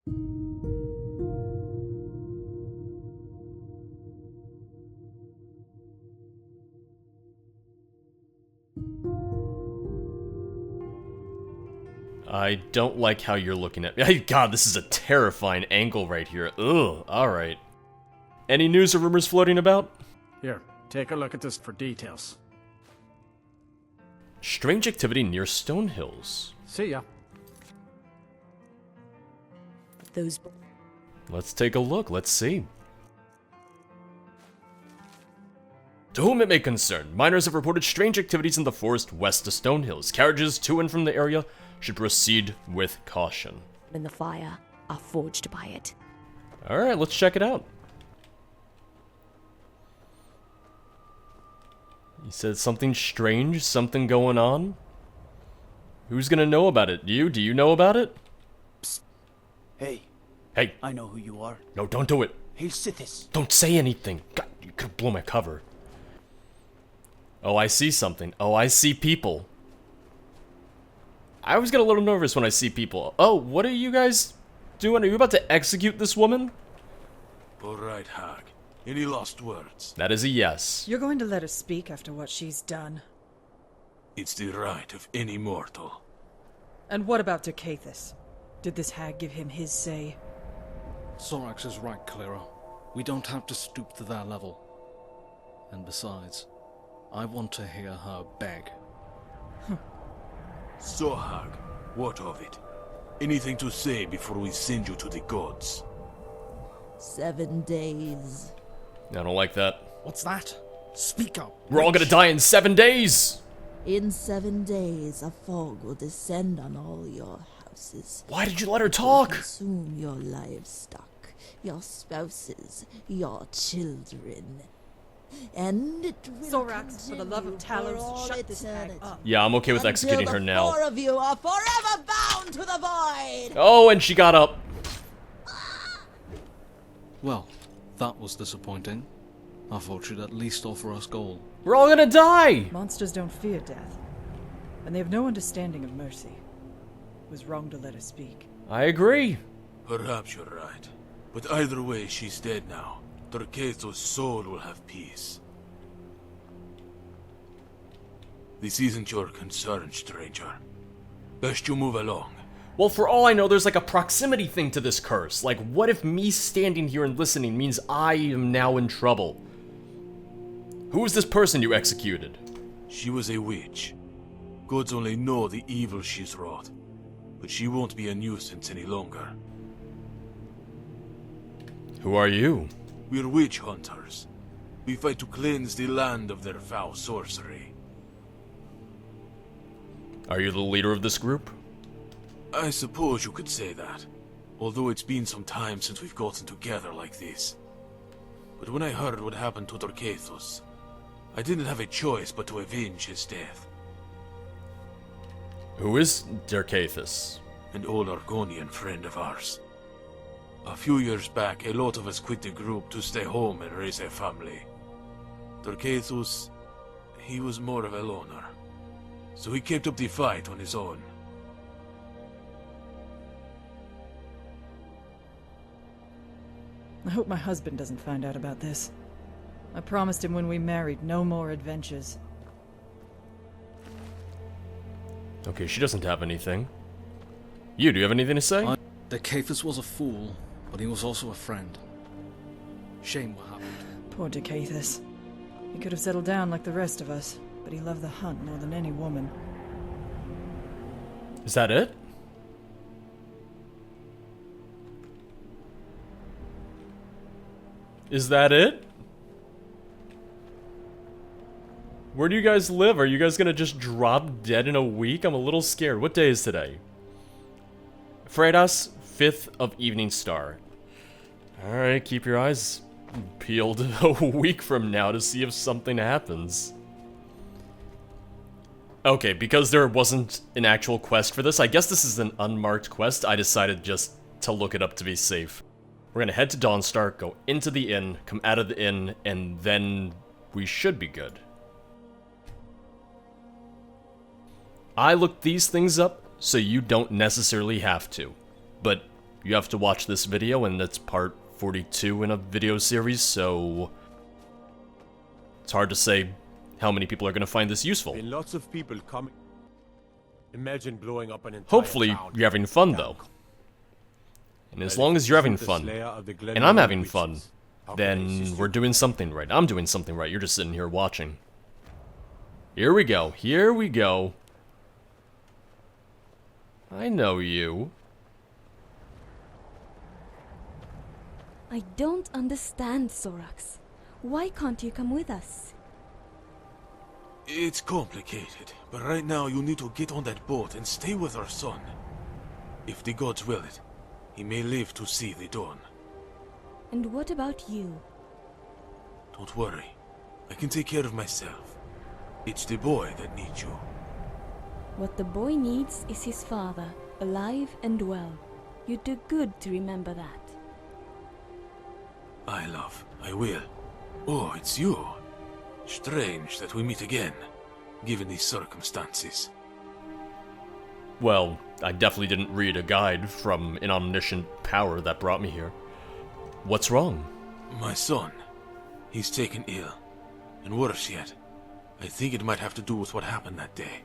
I don't like how you're looking at me. God, this is a terrifying angle right here. Ugh, alright. Any news or rumors floating about? Here, take a look at this for details. Strange activity near Stone Hills. See ya. Those... Let's take a look, let's see. To whom it may concern, miners have reported strange activities in the forest west of Stone Hills. Carriages to and from the area should proceed with caution. in the fire are forged by it. Alright, let's check it out. He said something strange, something going on. Who's gonna know about it? You? Do you know about it? Psst. Hey. Hey. I know who you are. No, don't do it. Hail Sithis. Don't say anything. God, you could blow my cover. Oh, I see something. Oh, I see people. I always get a little nervous when I see people. Oh, what are you guys doing? Are you about to execute this woman? Alright, Hag. Any last words? That is a yes. You're going to let her speak after what she's done. It's the right of any mortal. And what about Takahashi? Did this hag give him his say? Sorax is right, Clara. We don't have to stoop to their level. And besides, I want to hear her beg. So, Hag, what of it? Anything to say before we send you to the gods? 7 days. I don't like that. What's that? Speak up. We're all gonna die in 7 days! In 7 days, a fog will descend on all your houses. Why did you let her talk? Consume your livestock, your spouses, your children. And it will Sorax, for the love of continue Talos, for shut this hag eternity. up. Yeah, I'm okay with executing her now. Until the 4 of you are forever bound to the void! Oh, and she got up. Well, that was disappointing. I thought you'd at least offer us gold. We're all gonna die! Monsters don't fear death, and they have no understanding of mercy. It was wrong to let her speak. I agree. Perhaps you're right. But either way, she's dead now. Torqueto's soul will have peace. This isn't your concern, stranger. Best you move along. Well, for all I know, there's like a proximity thing to this curse. Like, what if me standing here and listening means I am now in trouble? Who is this person you executed? She was a witch. Gods only know the evil she's wrought. But she won't be a nuisance any longer. Who are you? We're witch hunters. We fight to cleanse the land of their foul sorcery. Are you the leader of this group? I suppose you could say that. Although it's been some time since we've gotten together like this. But when I heard what happened to Torquetos, I didn't have a choice but to avenge his death. Who is Dercathus? An old Argonian friend of ours. A few years back, a lot of us quit the group to stay home and raise a family. Torquetus, he was more of a loner. So he kept up the fight on his own. I hope my husband doesn't find out about this. I promised him when we married no more adventures. Okay, she doesn't have anything. You, do you have anything to say? The Caiaphas was a fool, but he was also a friend. Shame what happened. Poor Takahashi. He could have settled down like the rest of us, but he loved the hunt more than any woman. Is that it? Is that it? Where do you guys live? Are you guys gonna just drop dead in a week? I'm a little scared. What day is today? Fredas, 5th of Evening Star. Alright, keep your eyes peeled a week from now to see if something happens. Okay, because there wasn't an actual quest for this, I guess this is an unmarked quest. I decided just to look it up to be safe. We're gonna head to Dawnstar, go into the inn, come out of the inn, and then we should be good. I looked these things up so you don't necessarily have to. But you have to watch this video, and it's part 42 in a video series, so it's hard to say how many people are going to find this useful. Been lots of people coming. Imagine blowing up an entire Hopefully, town. you're having fun, though. And as long as you're having fun, and I'm having fun, then we're doing something right. I'm doing something right. You're just sitting here watching. Here we go. Here we go. I know you. I don't understand, Sorax. Why can't you come with us? It's complicated, but right now you need to get on that boat and stay with our son. If the gods will it, he may live to see the dawn. And what about you? Don't worry, I can take care of myself. It's the boy that needs you. What the boy needs is his father, alive and well. You'd do good to remember that. I will. Oh, it's you. Strange that we meet again, given these circumstances. Well, I definitely didn't read a guide from an omniscient power that brought me here. What's wrong? My son. He's taken ill. And worse yet, I think it might have to do with what happened that day.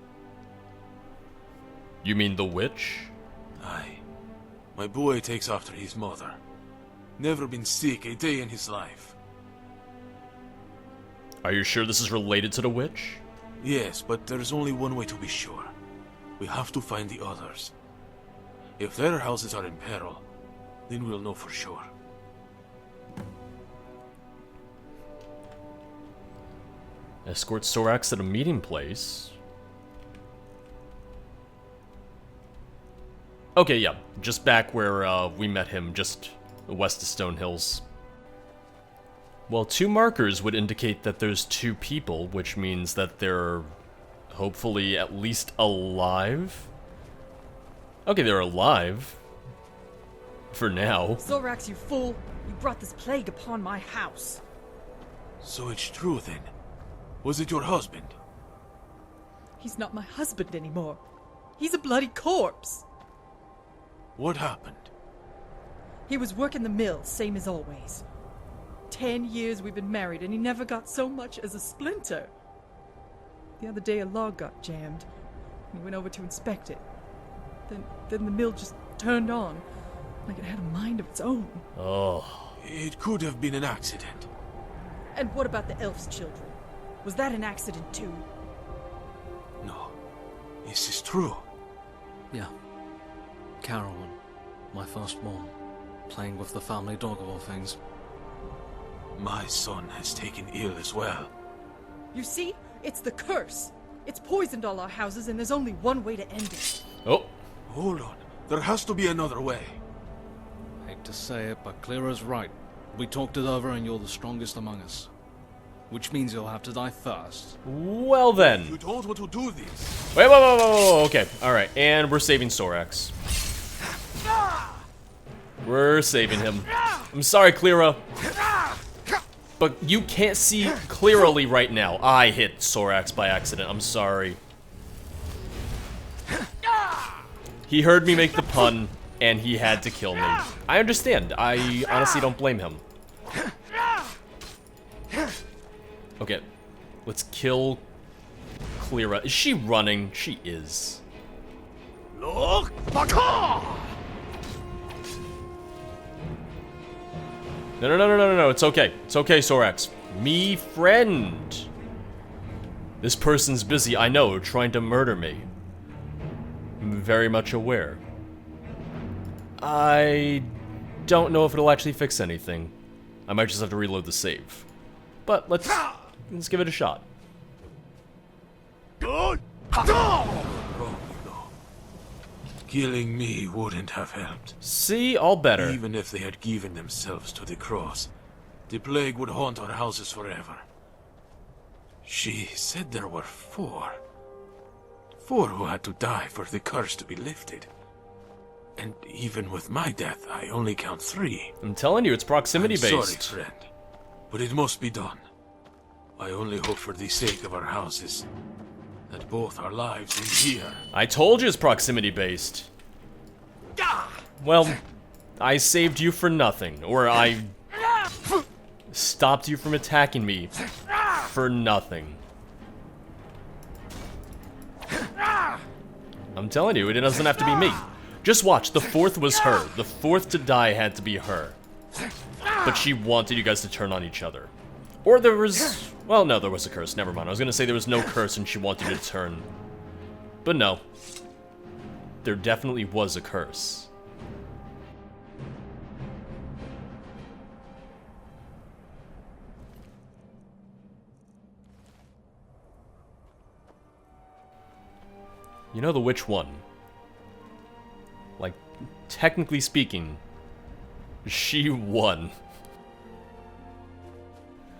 You mean the witch? Aye. My boy takes after his mother. Never been sick a day in his life. Are you sure this is related to the witch? Yes, but there's only one way to be sure. We have to find the others. If their houses are in peril, then we'll know for sure. Escort Sorax at a meeting place. Okay, yeah, just back where we met him, just west of Stone Hills. Well, 2 markers would indicate that there's 2 people, which means that they're hopefully at least alive. Okay, they're alive. For now. Sorax, you fool! You brought this plague upon my house. So it's true then. Was it your husband? He's not my husband anymore. He's a bloody corpse. What happened? He was working the mill, same as always. 10 years we've been married, and he never got so much as a splinter. The other day a log got jammed, and he went over to inspect it. Then the mill just turned on, like it had a mind of its own. Oh. It could have been an accident. And what about the elf's children? Was that an accident too? No. This is true. Yeah. Carolyn, my firstborn, playing with the family dog of all things. My son has taken ill as well. You see? It's the curse. It's poisoned all our houses, and there's only one way to end it. Oh. Hold on. There has to be another way. Hate to say it, but Cleara's right. We talked it over and you're the strongest among us. Which means you'll have to die first. Well then. You don't want to do this. Wait, whoa. Okay, alright. And we're saving Sorax. We're saving him. I'm sorry, Cleara. But you can't see clearly right now. I hit Sorax by accident. I'm sorry. He heard me make the pun, and he had to kill me. I understand. I honestly don't blame him. Okay. Let's kill Cleara. Is she running? She is. Look, Baka! No. It's okay. It's okay, Sorax. Me friend. This person's busy, I know, trying to murder me. I'm very much aware. I don't know if it'll actually fix anything. I might just have to reload the save. But let's give it a shot. Wrong, Killing me wouldn't have helped. See, all better. Even if they had given themselves to the cross, the plague would haunt our houses forever. She said there were 4. 4 who had to die for the curse to be lifted. And even with my death, I only count 3. I'm telling you, it's proximity-based. Sorry, friend, but it must be done. I only hope for the sake of our houses that both our lives end here. I told you it's proximity-based. Well, I saved you for nothing, or I stopped you from attacking me for nothing. I'm telling you, it doesn't have to be me. Just watch, the fourth was her. The fourth to die had to be her. But she wanted you guys to turn on each other. Or there was... Well, no, there was a curse. Never mind. I was gonna say there was no curse and she wanted you to turn. But no. There definitely was a curse. You know the witch won. Like, technically speaking, she won.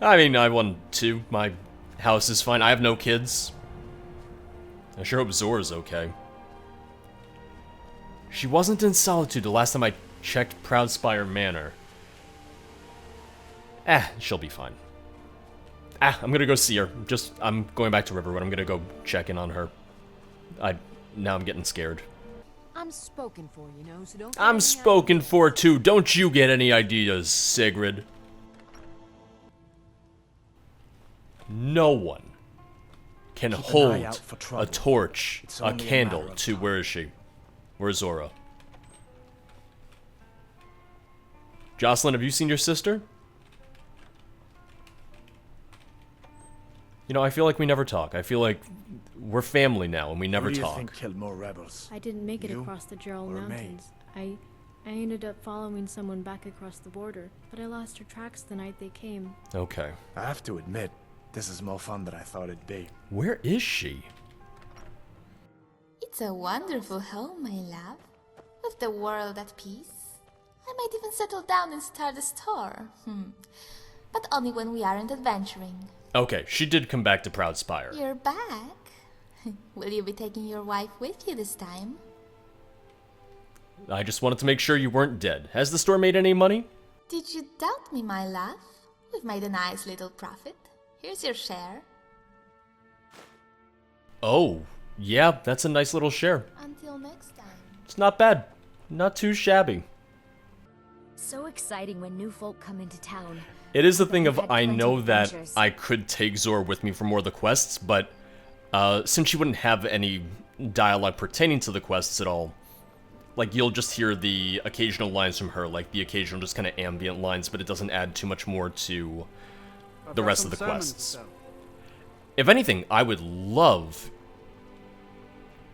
I mean, I won too. My house is fine. I have no kids. I sure hope Zora's okay. She wasn't in Solitude the last time I checked Proudspire Manor. She'll be fine. I'm gonna go see her. I'm going back to Riverwood. I'm gonna go check in on her. Now I'm getting scared. I'm spoken for, you know, so don't... I'm spoken for too. Don't you get any ideas, Sigrid. No one can hold a torch, a candle to... Where is she? Where's Zora? Jocelyn, have you seen your sister? You know, I feel like we never talk. I feel like we're family now and we never talk. Who do you think killed more rebels? I didn't make it across the Gerald or me? Mountains. I ended up following someone back across the border, but I lost her tracks the night they came. Okay. I have to admit, this is more fun than I thought it'd be. Where is she? It's a wonderful home, my love. With the world at peace. I might even settle down and start a store. But only when we aren't adventuring. Okay, she did come back to Proudspire. You're back? Will you be taking your wife with you this time? I just wanted to make sure you weren't dead. Has the store made any money? Did you doubt me, my love? We've made a nice little profit. Here's your share. Oh, yeah, that's a nice little share. Until next time. It's not bad. Not too shabby. So exciting when new folk come into town. It is the thing of, I know that I could take Zora with me for more of the quests, but since she wouldn't have any dialogue pertaining to the quests at all, like, you'll just hear the occasional lines from her, like the occasional just kind of ambient lines, but it doesn't add too much more to the rest of the quests. If anything, I would love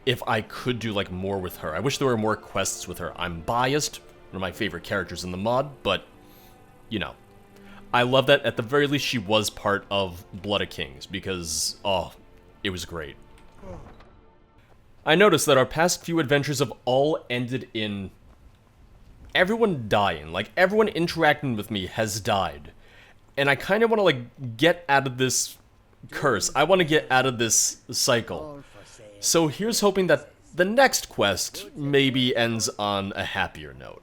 if I could do, like, more with her. I wish there were more quests with her. I'm biased, one of my favorite characters in the mod, but, you know. I love that at the very least she was part of Blood of Kings, because, oh, it was great. I noticed that our past few adventures have all ended in everyone dying. Like, everyone interacting with me has died. And I kind of want to, like, get out of this curse. I want to get out of this cycle. So here's hoping that the next quest maybe ends on a happier note.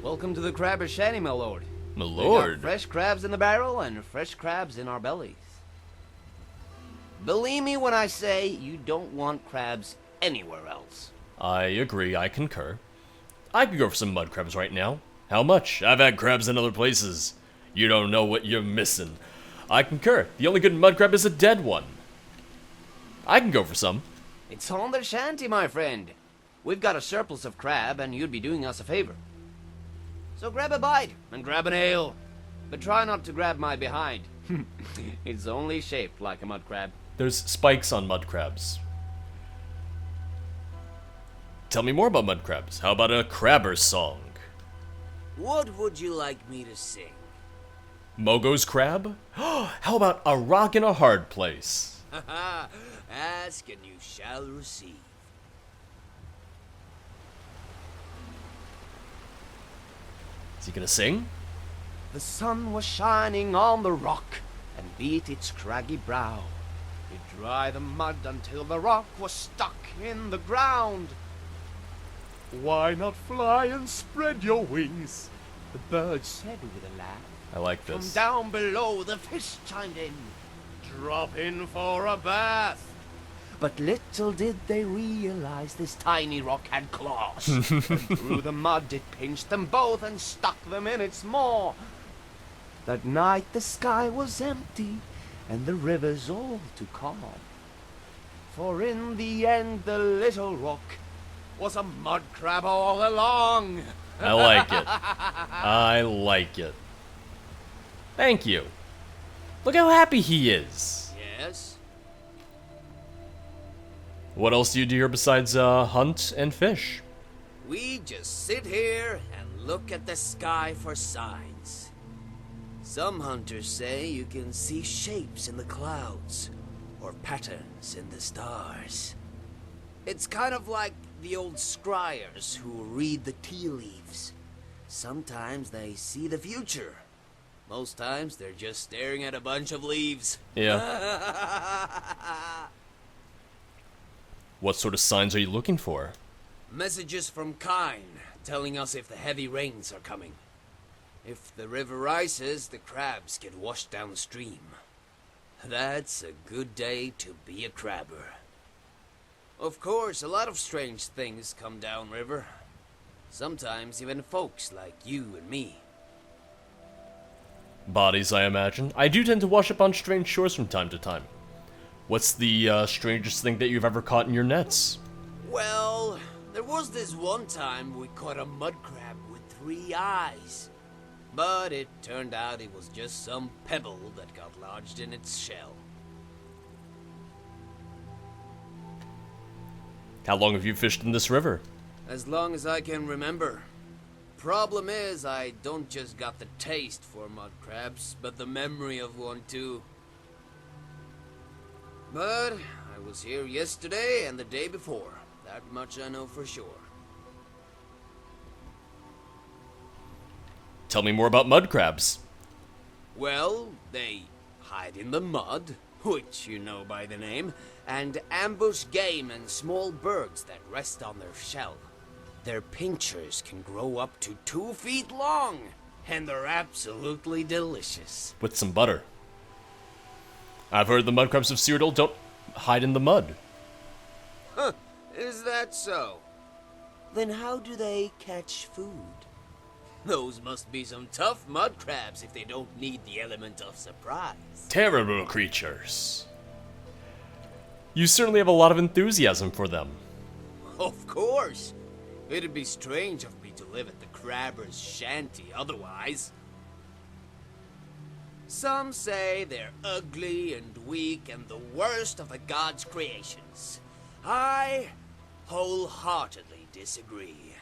Welcome to the Crabber Shanty, my lord. My lord? We got fresh crabs in the barrel and fresh crabs in our bellies. Believe me when I say you don't want crabs anywhere else. I agree, I concur. I could go for some mud crabs right now. How much? I've had crabs in other places. You don't know what you're missing. I concur. The only good mud crab is a dead one. I can go for some. It's on the shanty, my friend. We've got a surplus of crab, and you'd be doing us a favor. So grab a bite, and grab an ale. But try not to grab my behind. It's only shaped like a mud crab. There's spikes on mud crabs. Tell me more about mud crabs. How about a crabber song? What would you like me to sing? Mogo's crab? How about a rock in a hard place? Ask and you shall receive. Is he gonna sing? The sun was shining on the rock and beat its craggy brow. It dried the mud until the rock was stuck in the ground. Why not fly and spread your wings? The bird said with a laugh. I like From this. down below, the fish chimed in. Drop in for a bath. But little did they realize this tiny rock had claws. And through the mud it pinched them both and stuck them in its maw. That night the sky was empty and the rivers all too calm. For in the end the little rock was a mud crab all along. I like it. I like it. Thank you. Look how happy he is. Yes? What else do you do here besides hunt and fish? We just sit here and look at the sky for signs. Some hunters say you can see shapes in the clouds or patterns in the stars. It's kind of like the old scryers who read the tea leaves. Sometimes they see the future. Most times they're just staring at a bunch of leaves. Yeah. What sort of signs are you looking for? Messages from Kine telling us if the heavy rains are coming. If the river rises, the crabs get washed downstream. That's a good day to be a crabber. Of course, a lot of strange things come downriver. Sometimes even folks like you and me. Bodies, I imagine. I do tend to wash up on strange shores from time to time. What's the strangest thing that you've ever caught in your nets? Well, there was this one time we caught a mud crab with 3 eyes. But it turned out it was just some pebble that got lodged in its shell. How long have you fished in this river? As long as I can remember. Problem is, I don't just got the taste for mud crabs, but the memory of one too. But I was here yesterday and the day before. That much I know for sure. Tell me more about mud crabs. Well, they hide in the mud, which you know by the name, and ambush game and small birds that rest on their shell. Their pinchers can grow up to 2 feet long, and they're absolutely delicious. With some butter. I've heard the mud crabs of Cyrodiil don't hide in the mud. Huh, is that so? Then how do they catch food? Those must be some tough mud crabs if they don't need the element of surprise. Terrible creatures. You certainly have a lot of enthusiasm for them. Of course. It'd be strange of me to live at the crabber's shanty otherwise. Some say they're ugly and weak and the worst of the gods' creations. I wholeheartedly disagree.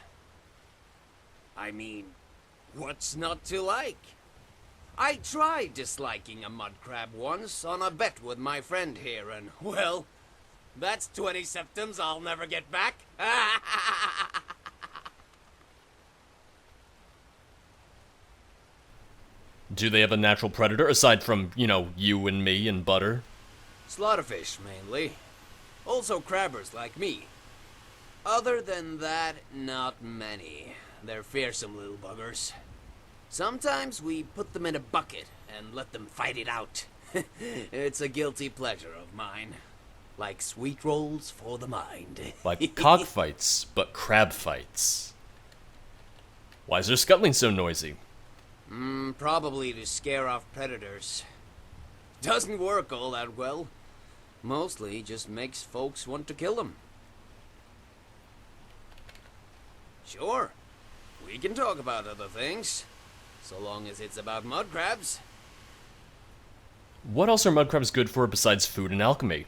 I mean, what's not to like? I tried disliking a mud crab once on a bet with my friend here, and, well, that's 20 septims I'll never get back. Do they have a natural predator, aside from, you know, you and me and butter? Slaughterfish, mainly. Also crabbers like me. Other than that, not many. They're fearsome little buggers. Sometimes we put them in a bucket and let them fight it out. It's a guilty pleasure of mine. Like sweet rolls for the mind. Like cockfights, but crab fights. Why is their scuttling so noisy? Probably to scare off predators. Doesn't work all that well. Mostly just makes folks want to kill them. Sure, we can talk about other things. So long as it's about mud crabs. What else are mud crabs good for besides food and alchemy?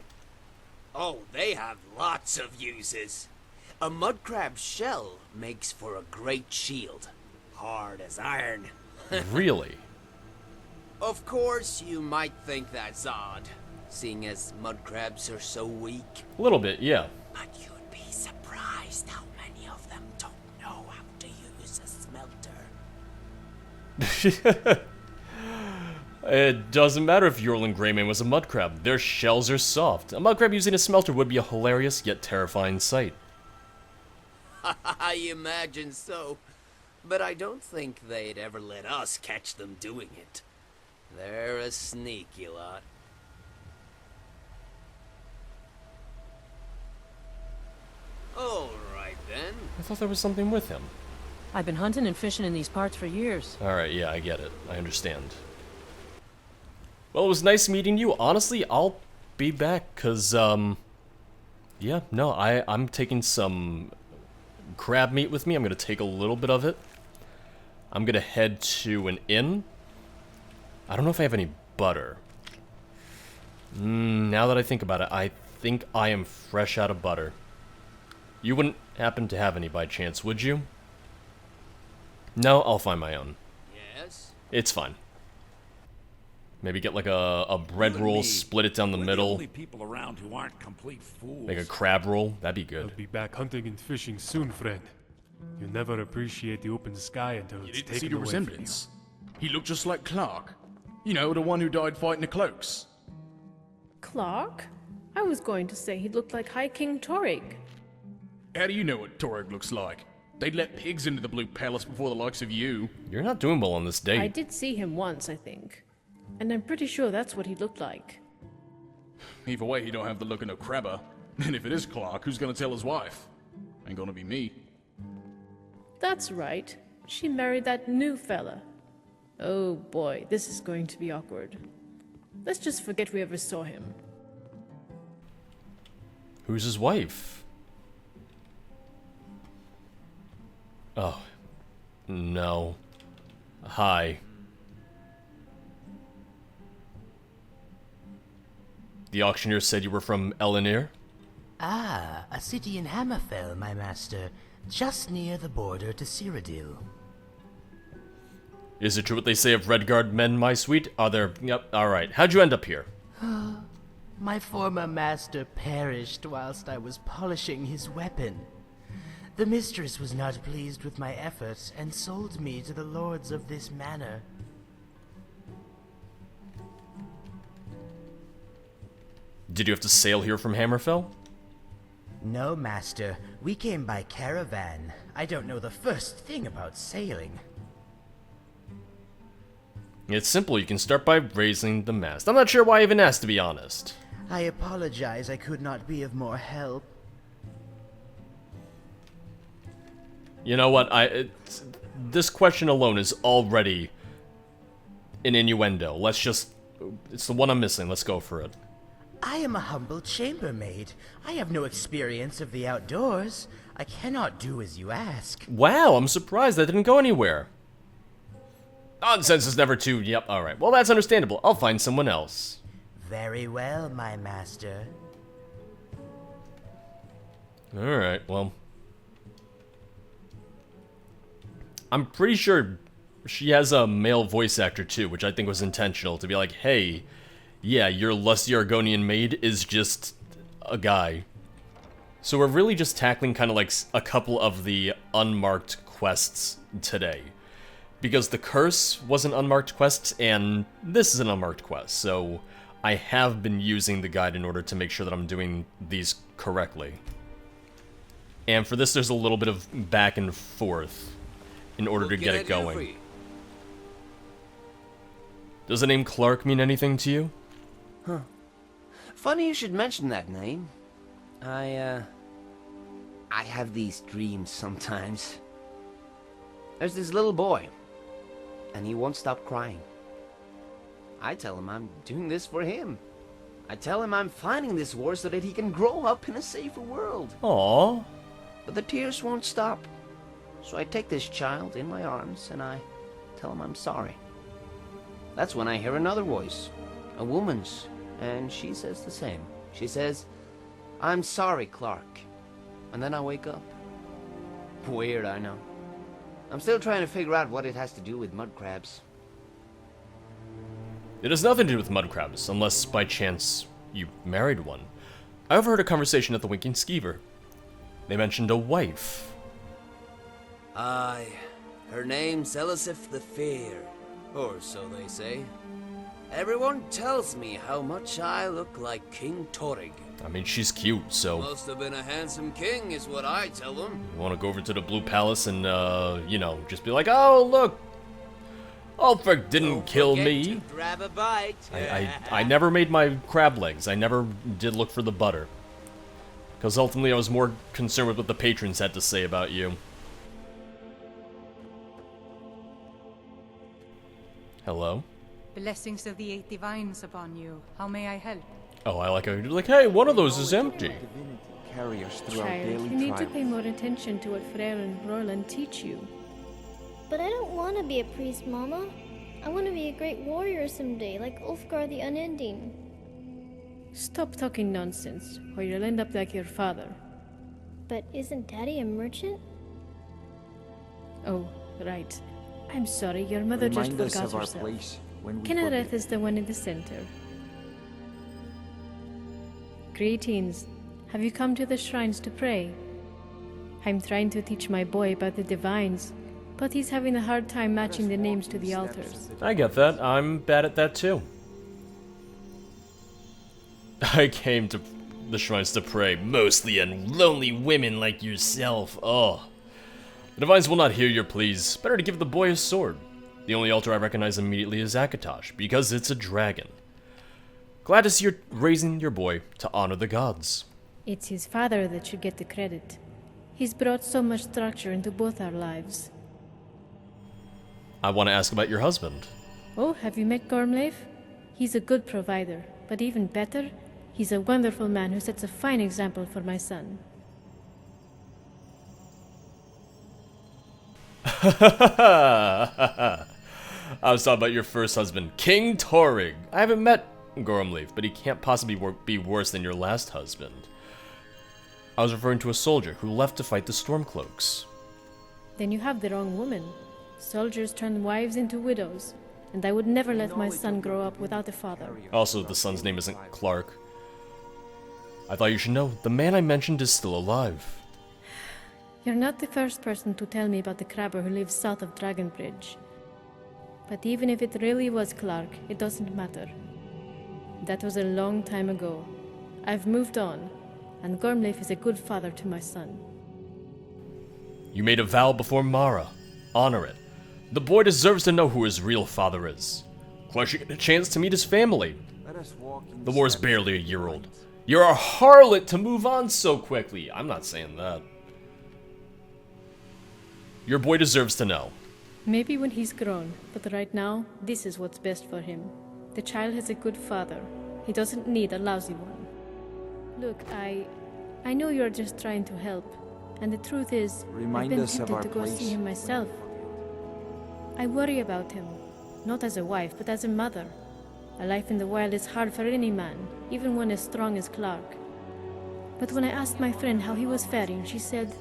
Oh, they have lots of uses. A mud crab shell makes for a great shield. Hard as iron. Really? Of course, you might think that's odd, seeing as mud crabs are so weak. A little bit, yeah. But you'd be surprised how many of them don't know how to use a smelter. It doesn't matter if Swirling Greymane was a mud crab. Their shells are soft. A mud crab using a smelter would be a hilarious yet terrifying sight. I imagine so. but I don't think they'd ever let us catch them doing it. They're a sneaky lot. Alright then. I thought there was something with him. I've been hunting and fishing in these parts for years. Alright, yeah, I get it. I understand. Well, it was nice meeting you. Honestly, I'll be back, cause, yeah, no, I'm taking some crab meat with me. I'm gonna take a little bit of it. I'm gonna head to an inn. I don't know if I have any butter. Now that I think about it, I think I am fresh out of butter. You wouldn't happen to have any by chance, would you? No, I'll find my own. Yes? It's fine. Maybe get like a bread roll, split it down the middle. The only people around who aren't complete fools. Make a crab roll, that'd be good. I'll be back hunting and fishing soon, friend. You never appreciate the open sky until it's taken See the away resemblance? He looked just like Clark. You know, the one who died fighting the cloaks. Clark? I was going to say he looked like High King Torig. How do you know what Torig looks like? They'd let pigs into the Blue Palace before the likes of you. You're not doing well on this date. I did see him once, I think. And I'm pretty sure that's what he looked like. Either way, he don't have the look of no crabber. And if it is Clark, who's gonna tell his wife? Ain't gonna be me. That's right. She married that new fella. Oh boy, this is going to be awkward. Let's just forget we ever saw him. Who's his wife? Oh. No. Hi. The auctioneer said you were from Elenir? Ah, a city in Hammerfell, my master. Just near the border to Cyrodiil. Is it true what they say of Redguard men, my sweet? Are there... Yep, alright. How'd you end up here? My former master perished whilst I was polishing his weapon. The mistress was not pleased with my efforts and sold me to the lords of this manor. Did you have to sail here from Hammerfell? No, master. We came by caravan. I don't know the first thing about sailing. It's simple. You can start by raising the mast. I'm not sure why I even asked, to be honest. I apologize I could not be of more help. You know what? This question alone is already an innuendo. Let's just... It's the one I'm missing. Let's go for it. I am a humble chambermaid. I have no experience of the outdoors. I cannot do as you ask. Wow, I'm surprised that didn't go anywhere. Nonsense is never too... Yep, alright. Well, that's understandable. I'll find someone else. Very well, my master. Alright, well... I'm pretty sure she has a male voice actor too, which I think was intentional, to be like, hey, yeah, your lusty Argonian maid is just a guy. So we're really just tackling kind of like a couple of the unmarked quests today. Because the curse was an unmarked quest, and this is an unmarked quest, so I have been using the guide in order to make sure that I'm doing these correctly. And for this, there's a little bit of back and forth in order to get it going. Does the name Clark mean anything to you? Huh. Funny you should mention that name. I have these dreams sometimes. There's this little boy, and he won't stop crying. I tell him I'm doing this for him. I tell him I'm fighting this war so that he can grow up in a safer world. Aww. But the tears won't stop. So I take this child in my arms and I tell him I'm sorry. That's when I hear another voice, a woman's, and she says the same. She says, I'm sorry, Clark. And then I wake up. Weird, I know. I'm still trying to figure out what it has to do with mud crabs. It has nothing to do with mud crabs, unless by chance you married one. I overheard a conversation at the Winking Skeever. They mentioned a wife. Aye, her name's Elisif the Fair, or so they say. Everyone tells me how much I look like King Torig. I mean, she's cute, so... Must have been a handsome king, is what I tell them. You want to go over to the Blue Palace and, you know, just be like, oh, look! Ulfric didn't kill me. Grab a bite. I never made my crab legs. I never did look for the butter. Because ultimately I was more concerned with what the patrons had to say about you. Hello? Blessings of the Eight Divines upon you. How may I help? Oh, I like how you're like, hey, one of those is empty. Child, you need to pay more attention to what Freyr and Roland teach you. But I don't want to be a priest, Mama. I want to be a great warrior someday, like Ulfgar the Unending. Stop talking nonsense, or you'll end up like your father. But isn't Daddy a merchant? Oh, right. I'm sorry, your mother just forgot herself. Kenneth is the one in the center. Greetings. Have you come to the shrines to pray? I'm trying to teach my boy about the divines, but he's having a hard time matching the names to the altars. I get that. I'm bad at that too. I came to the shrines to pray, mostly on lonely women like yourself. Oh. The divines will not hear your pleas. Better to give the boy a sword. The only altar I recognize immediately is Akatosh, because it's a dragon. Glad to see you're raising your boy to honor the gods. It's his father that should get the credit. He's brought so much structure into both our lives. I want to ask about your husband. Oh, have you met Gormleif? He's a good provider, but even better, he's a wonderful man who sets a fine example for my son. I was talking about your first husband, King Torig. I haven't met Gormleif, but he can't possibly be worse than your last husband. I was referring to a soldier who left to fight the Stormcloaks. Then you have the wrong woman. Soldiers turn wives into widows, and I would never let my son grow up without a father. Also, the son's name isn't Clark. I thought you should know, the man I mentioned is still alive. You're not the first person to tell me about the crabber who lives south of Dragonbridge. But even if it really was Clark, it doesn't matter. That was a long time ago. I've moved on, and Gormleif is a good father to my son. You made a vow before Mara. Honor it. The boy deserves to know who his real father is. Clark should get a chance to meet his family. The war's barely a year old. You're a harlot to move on so quickly. I'm not saying that. Your boy deserves to know. Maybe when he's grown, but right now, this is what's best for him. The child has a good father. He doesn't need a lousy one. Look, I know you're just trying to help, and the truth is, I've been tempted to go see him myself. I worry about him, not as a wife, but as a mother. A life in the wild is hard for any man, even one as strong as Clark. But when I asked my friend how he was faring, she said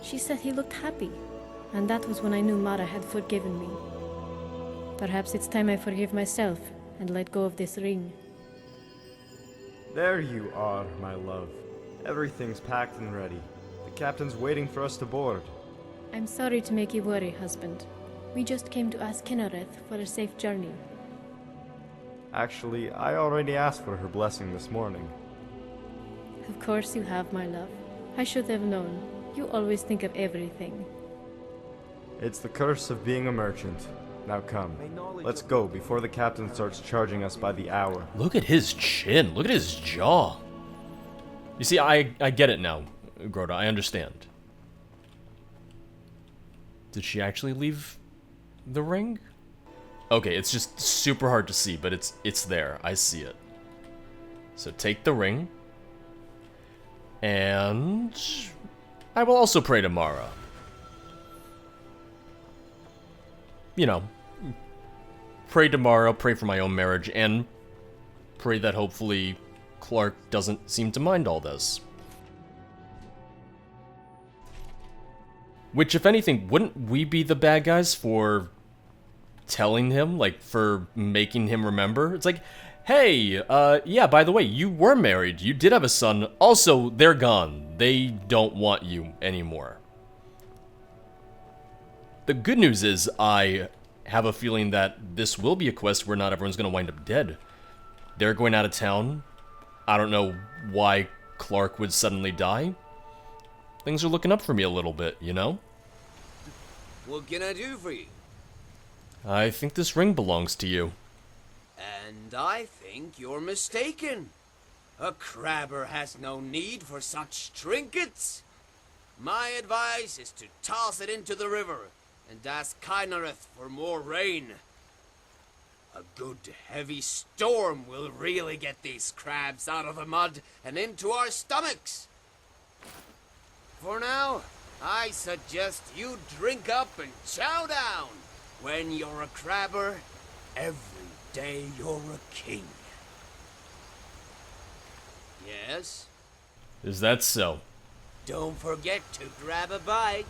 he looked happy. And that was when I knew Mara had forgiven me. Perhaps it's time I forgive myself and let go of this ring. There you are, my love. Everything's packed and ready. The captain's waiting for us to board. I'm sorry to make you worry, husband. We just came to ask Kynareth for a safe journey. Actually, I already asked for her blessing this morning. Of course you have, my love. I should have known. You always think of everything. It's the curse of being a merchant. Now come, let's go before the captain starts charging us by the hour. Look at his chin. Look at his jaw. You see, I get it now, Groda. I understand. Did she actually leave the ring? Okay, it's just super hard to see, but it's there. I see it. So take the ring. And I will also pray to Mara. You know, pray to Mara, pray for my own marriage, and pray that hopefully Clark doesn't seem to mind all this. Which, if anything, wouldn't we be the bad guys for telling him, like, for making him remember? It's like, hey, yeah, by the way, you were married, you did have a son, also, they're gone. They don't want you anymore. The good news is I have a feeling that this will be a quest where not everyone's going to wind up dead. They're going out of town. I don't know why Clark would suddenly die. Things are looking up for me a little bit, you know? What can I do for you? I think this ring belongs to you. And I think you're mistaken. A crabber has no need for such trinkets. My advice is to toss it into the river and ask Kynareth for more rain. A good heavy storm will really get these crabs out of the mud and into our stomachs. For now, I suggest you drink up and chow down. When you're a crabber, every day you're a king. Yes? Is that so? Don't forget to grab a bite.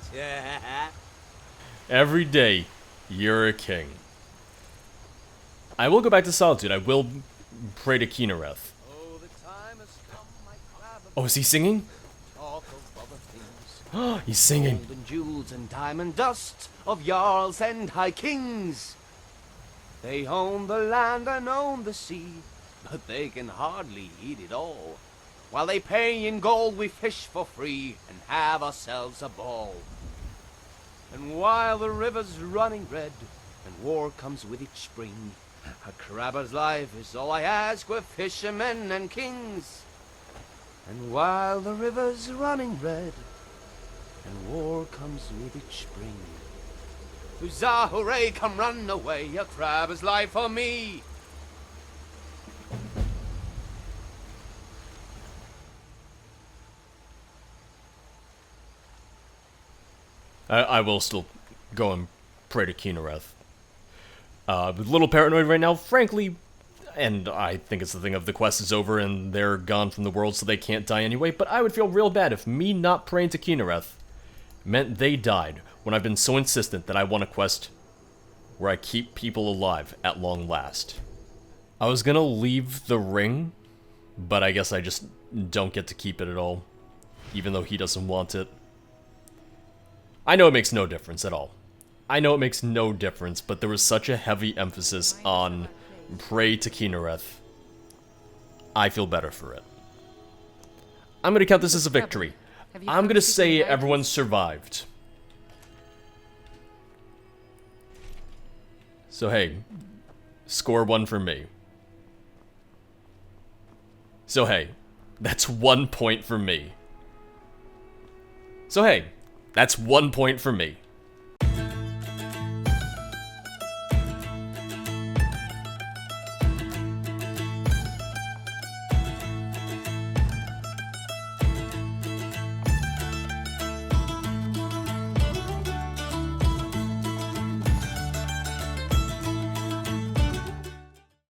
Every day, you're a king. I will go back to Solitude. I will pray to Kynareth. Oh, is he singing? He's singing. Gold and jewels and diamond dust of jarls and high kings. They own the land and own the sea, but they can hardly eat it all. While they pay in gold, we fish for free and have ourselves a ball. And while the river's running red and war comes with each spring, a crabber's life is all I ask with fishermen and kings. And while the river's running red and war comes with each spring, huzzah, hooray, come run away, a crabber's life for me. I will still go and pray to Kynareth. A little paranoid right now, frankly, and I think it's the thing of the quest is over and they're gone from the world so they can't die anyway, but I would feel real bad if me not praying to Kynareth meant they died when I've been so insistent that I want a quest where I keep people alive at long last. I was gonna leave the ring, but I guess I just don't get to keep it at all, even though he doesn't want it. I know it makes no difference at all. I know it makes no difference, but there was such a heavy emphasis on pray to Kynareth. I feel better for it. I'm gonna count this as a victory. I'm gonna say everyone survived. So hey, score 1 for me. So hey, that's 1 point for me. So hey, that's 1 point for me.